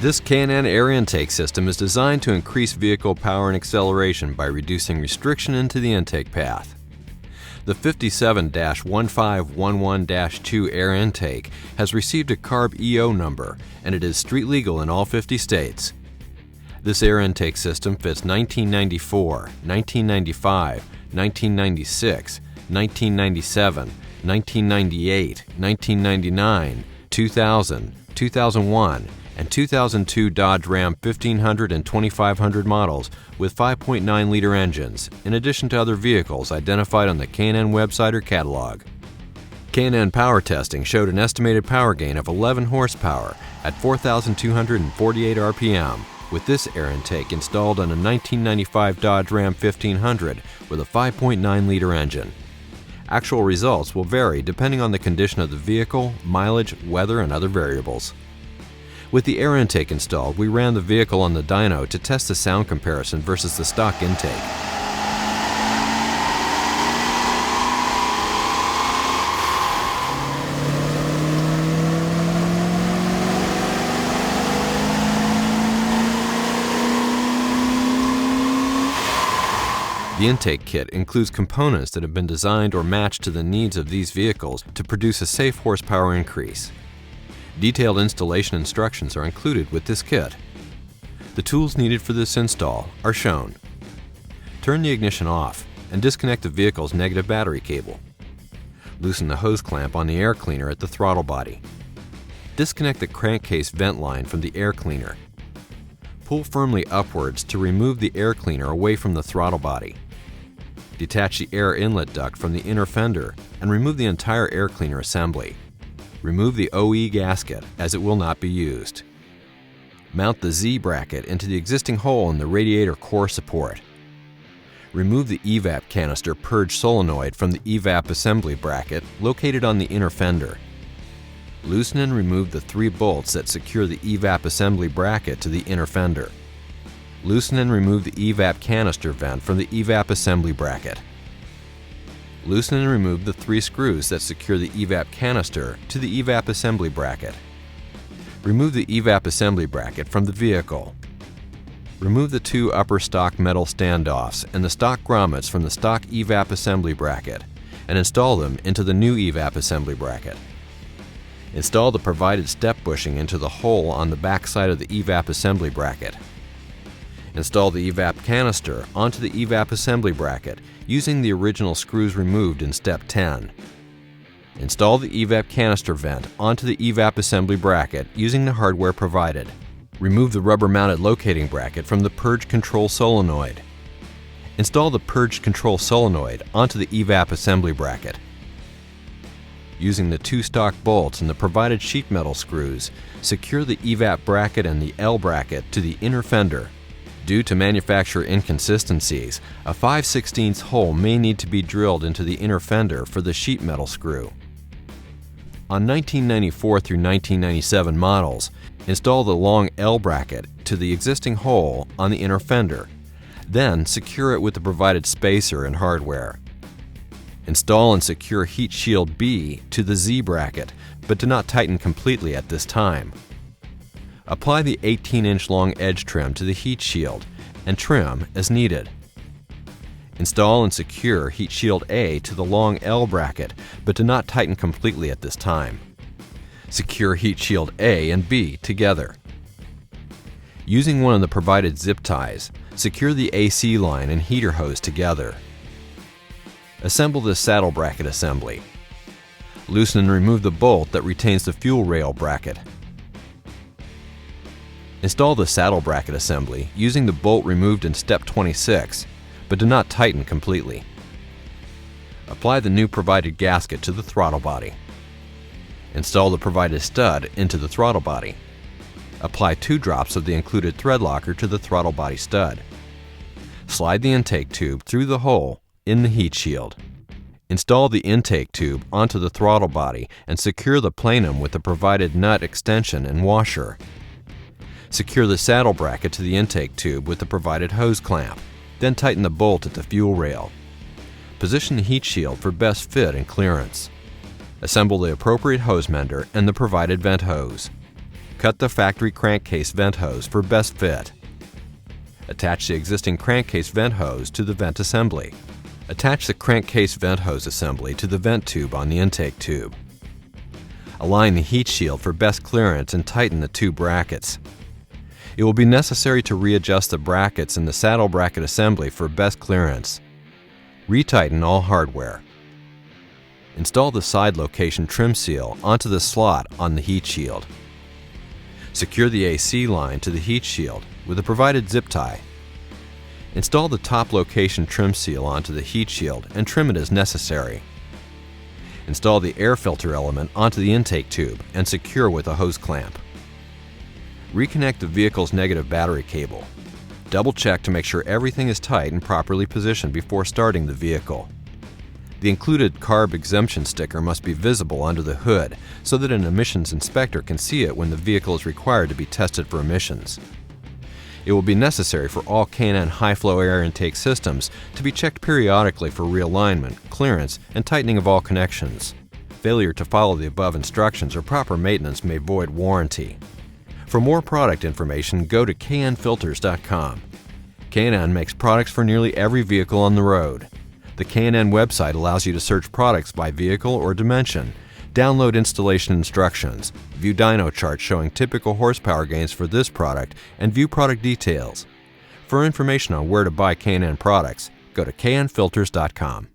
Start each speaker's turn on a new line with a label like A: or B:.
A: This Can-Am air intake system is designed to increase vehicle power and acceleration by reducing restriction into the intake path. The 57-1511-2 air intake has received a CARB EO number, and it is street legal in all 50 states. This air intake system fits 1994, 1995, 1996, 1997, 1998, 1999, 2000, 2001, and 2002 Dodge Ram 1500 and 2500 models with 5.9-liter engines, in addition to other vehicles identified on the Can-Am website or catalog. Can-Am power testing showed an estimated power gain of 11 horsepower at 4,248 RPM, with this air intake installed on a 1995 Dodge Ram 1500 with a 5.9-liter engine. Actual results will vary depending on the condition of the vehicle, mileage, weather, and other variables. With the air intake installed, we ran the vehicle on the dyno to test the sound comparison versus the stock intake. The intake kit includes components that have been designed or matched to the needs of these vehicles to produce a safe horsepower increase. Detailed installation instructions are included with this kit. The tools needed for this install are shown. Turn the ignition off and disconnect the vehicle's negative battery cable. Loosen the hose clamp on the air cleaner at the throttle body. Disconnect the crankcase vent line from the air cleaner. Pull firmly upwards to remove the air cleaner away from the throttle body. Detach the air inlet duct from the inner fender and remove the entire air cleaner assembly. Remove the OE gasket, as it will not be used. Mount the Z bracket into the existing hole in the radiator core support. Remove the evap canister purge solenoid from the evap assembly bracket located on the inner fender. Loosen and remove the 3 bolts that secure the evap assembly bracket to the inner fender. Loosen and remove the evap canister vent from the evap assembly bracket. Loosen and remove the 3 screws that secure the evap canister to the evap assembly bracket. Remove the evap assembly bracket from the vehicle. Remove the 2 upper stock metal standoffs and the stock grommets from the stock evap assembly bracket and install them into the new evap assembly bracket. Install the provided step bushing into the hole on the back side of the evap assembly bracket. Install the evap canister onto the evap assembly bracket using the original screws removed in step 10. Install the evap canister vent onto the evap assembly bracket using the hardware provided. Remove the rubber-mounted locating bracket from the purge control solenoid. Install the purge control solenoid onto the evap assembly bracket. Using the 2 stock bolts and the provided sheet metal screws, secure the evap bracket and the L bracket to the inner fender. Due to manufacturer inconsistencies, a 5/16 hole may need to be drilled into the inner fender for the sheet metal screw. On 1994 through 1997 models, install the long L bracket to the existing hole on the inner fender, then secure it with the provided spacer and hardware. Install and secure heat shield B to the Z bracket, but do not tighten completely at this time. Apply the 18-inch long edge trim to the heat shield and trim as needed. Install and secure heat shield A to the long L bracket, but do not tighten completely at this time. Secure heat shield A and B together. Using one of the provided zip ties, secure the AC line and heater hose together. Assemble the saddle bracket assembly. Loosen and remove the bolt that retains the fuel rail bracket. Install the saddle bracket assembly using the bolt removed in step 26, but do not tighten completely. Apply the new provided gasket to the throttle body. Install the provided stud into the throttle body. Apply 2 drops of the included thread locker to the throttle body stud. Slide the intake tube through the hole in the heat shield. Install the intake tube onto the throttle body and secure the plenum with the provided nut extension and washer. Secure the saddle bracket to the intake tube with the provided hose clamp, then tighten the bolt at the fuel rail. Position the heat shield for best fit and clearance. Assemble the appropriate hose mender and the provided vent hose. Cut the factory crankcase vent hose for best fit. Attach the existing crankcase vent hose to the vent assembly. Attach the crankcase vent hose assembly to the vent tube on the intake tube. Align the heat shield for best clearance and tighten the two brackets. It will be necessary to readjust the brackets in the saddle bracket assembly for best clearance. Retighten all hardware. Install the side location trim seal onto the slot on the heat shield. Secure the AC line to the heat shield with a provided zip tie. Install the top location trim seal onto the heat shield and trim it as necessary. Install the air filter element onto the intake tube and secure with a hose clamp. Reconnect the vehicle's negative battery cable. Double check to make sure everything is tight and properly positioned before starting the vehicle. The included CARB exemption sticker must be visible under the hood so that an emissions inspector can see it when the vehicle is required to be tested for emissions. It will be necessary for all K&N high-flow air intake systems to be checked periodically for realignment, clearance, and tightening of all connections. Failure to follow the above instructions or proper maintenance may void warranty. For more product information, go to knfilters.com. K&N makes products for nearly every vehicle on the road. The K&N website allows you to search products by vehicle or dimension, download installation instructions, view dyno charts showing typical horsepower gains for this product, and view product details. For information on where to buy K&N products, go to knfilters.com.